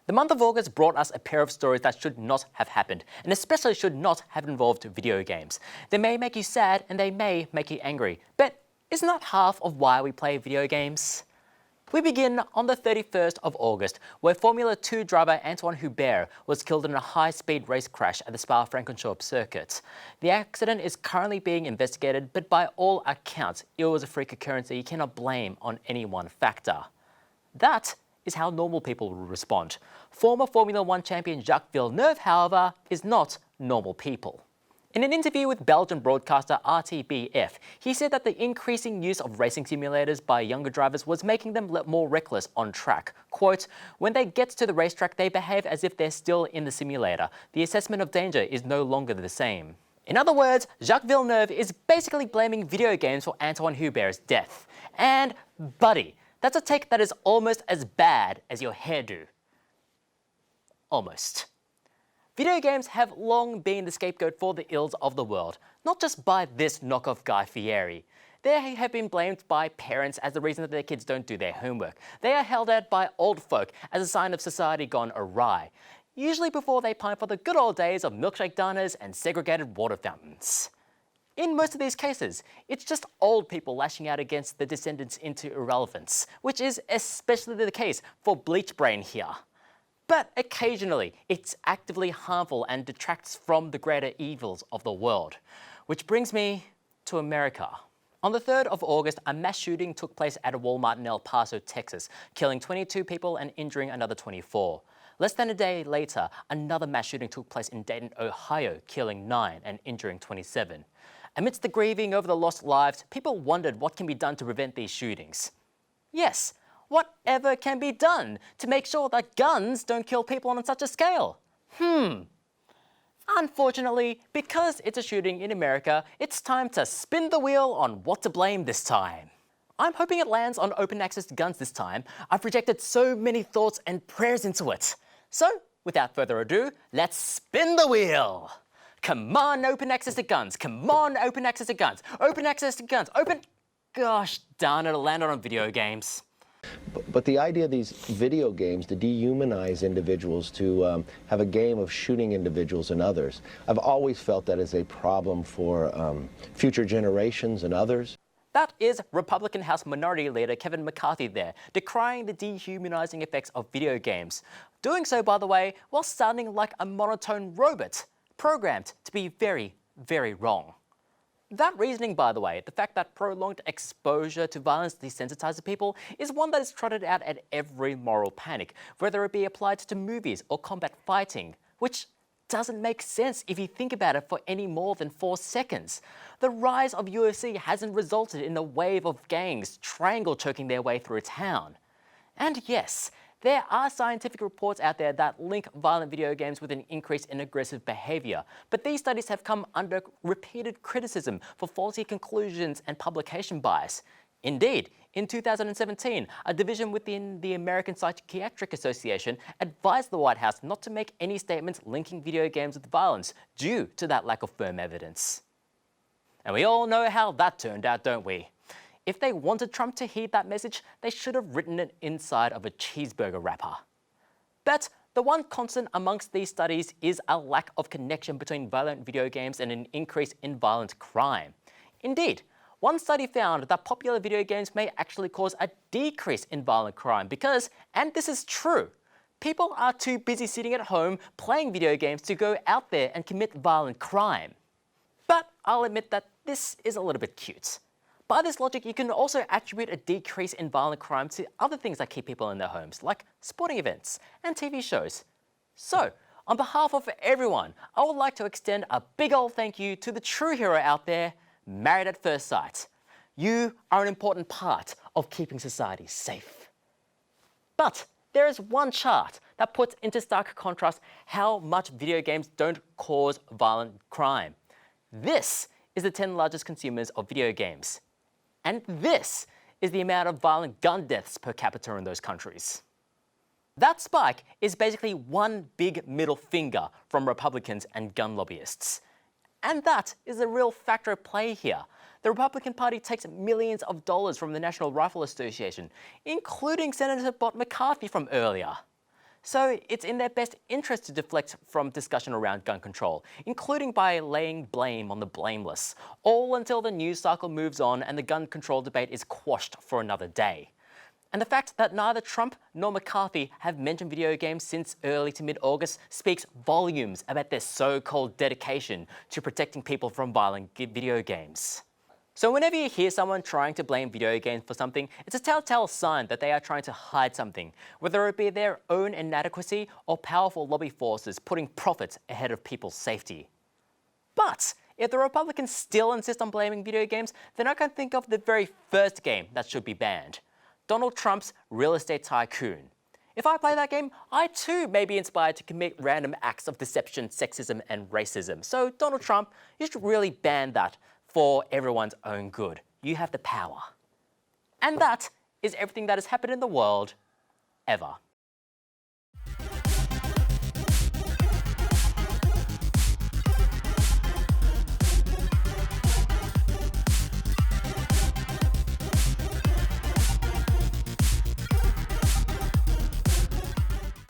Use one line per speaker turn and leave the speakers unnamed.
The month of August brought us a pair of stories that should not have happened, and especially should not have involved video games. They may make you sad and they may make you angry, but isn't that half of why we play video games? We begin on the 31st of August, where Formula 2 driver Antoine Hubert was killed in a high-speed race crash at the Spa-Francorchamps circuit. The accident is currently being investigated, but by all accounts, it was a freak occurrence that you cannot blame on any one factor. That is how normal people will respond. Former Formula 1 champion Jacques Villeneuve, however, is not normal people. In an interview with Belgian broadcaster RTBF, he said that the increasing use of racing simulators by younger drivers was making them more reckless on track. Quote, "When they get to the racetrack, they behave as if they're still in the simulator. The assessment of danger is no longer the same." In other words, Jacques Villeneuve is basically blaming video games for Antoine Hubert's death. And, buddy, that's a take that is almost as bad as your hairdo. Almost. Video games have long been the scapegoat for the ills of the world, not just by this knockoff Guy Fieri. They have been blamed by parents as the reason that their kids don't do their homework. They are held out by old folk as a sign of society gone awry, usually before they pine for the good old days of milkshake diners and segregated water fountains. In most of these cases, it's just old people lashing out against the descendants into irrelevance, which is especially the case for Bleach Brain here. But occasionally, it's actively harmful and detracts from the greater evils of the world. Which brings me to America. On the 3rd of August, a mass shooting took place at a Walmart in El Paso, Texas, killing 22 people and injuring another 24. Less than a day later, another mass shooting took place in Dayton, Ohio, killing 9 and injuring 27. Amidst the grieving over the lost lives, people wondered what can be done to prevent these shootings. Yes, whatever can be done to make sure that guns don't kill people on such a scale? Unfortunately, because it's a shooting in America, it's time to spin the wheel on what to blame this time. I'm hoping it lands on open access to guns this time. I've projected so many thoughts and prayers into it. So, without further ado, let's spin the wheel. Come on, open access to guns. Come on, open access to guns. Open access to guns. Open... Gosh darn it, it'll land on video games.
But the idea of these video games to dehumanize individuals, to have a game of shooting individuals and others, I've always felt that is a problem for future generations and others.
That is Republican House Minority Leader Kevin McCarthy there, decrying the dehumanizing effects of video games. Doing so, by the way, while sounding like a monotone robot, programmed to be very, very wrong. That reasoning, by the way, the fact that prolonged exposure to violence desensitizes people, is one that is trotted out at every moral panic, whether it be applied to movies or combat fighting, which doesn't make sense if you think about it for any more than 4 seconds. The rise of UFC hasn't resulted in a wave of gangs triangle choking their way through a town. And yes, there are scientific reports out there that link violent video games with an increase in aggressive behaviour, but these studies have come under repeated criticism for faulty conclusions and publication bias. Indeed, in 2017, a division within the American Psychiatric Association advised the White House not to make any statements linking video games with violence due to that lack of firm evidence. And we all know how that turned out, don't we? If they wanted Trump to heed that message, they should have written it inside of a cheeseburger wrapper. But the one constant amongst these studies is a lack of connection between violent video games and an increase in violent crime. Indeed, one study found that popular video games may actually cause a decrease in violent crime because, and this is true, people are too busy sitting at home playing video games to go out there and commit violent crime. But I'll admit that this is a little bit cute. By this logic, you can also attribute a decrease in violent crime to other things that keep people in their homes, like sporting events and TV shows. So, on behalf of everyone, I would like to extend a big old thank you to the true hero out there, Married at First Sight. You are an important part of keeping society safe. But there is one chart that puts into stark contrast how much video games don't cause violent crime. This is the 10 largest consumers of video games. And this is the amount of violent gun deaths per capita in those countries. That spike is basically one big middle finger from Republicans and gun lobbyists. And that is a real factor at play here. The Republican Party takes millions of dollars from the National Rifle Association, including Senator Bot McCarthy from earlier. So it's in their best interest to deflect from discussion around gun control, including by laying blame on the blameless, all until the news cycle moves on and the gun control debate is quashed for another day. And the fact that neither Trump nor McCarthy have mentioned video games since early to mid-August speaks volumes about their so-called dedication to protecting people from violent video games. So whenever you hear someone trying to blame video games for something, it's a telltale sign that they are trying to hide something, whether it be their own inadequacy or powerful lobby forces putting profit ahead of people's safety. But if the Republicans still insist on blaming video games, then I can think of the very first game that should be banned: Donald Trump's Real Estate Tycoon. If I play that game, I too may be inspired to commit random acts of deception, sexism, and racism. So Donald Trump, you should really ban that for everyone's own good. You have the power. And that is everything that has happened in the world ever.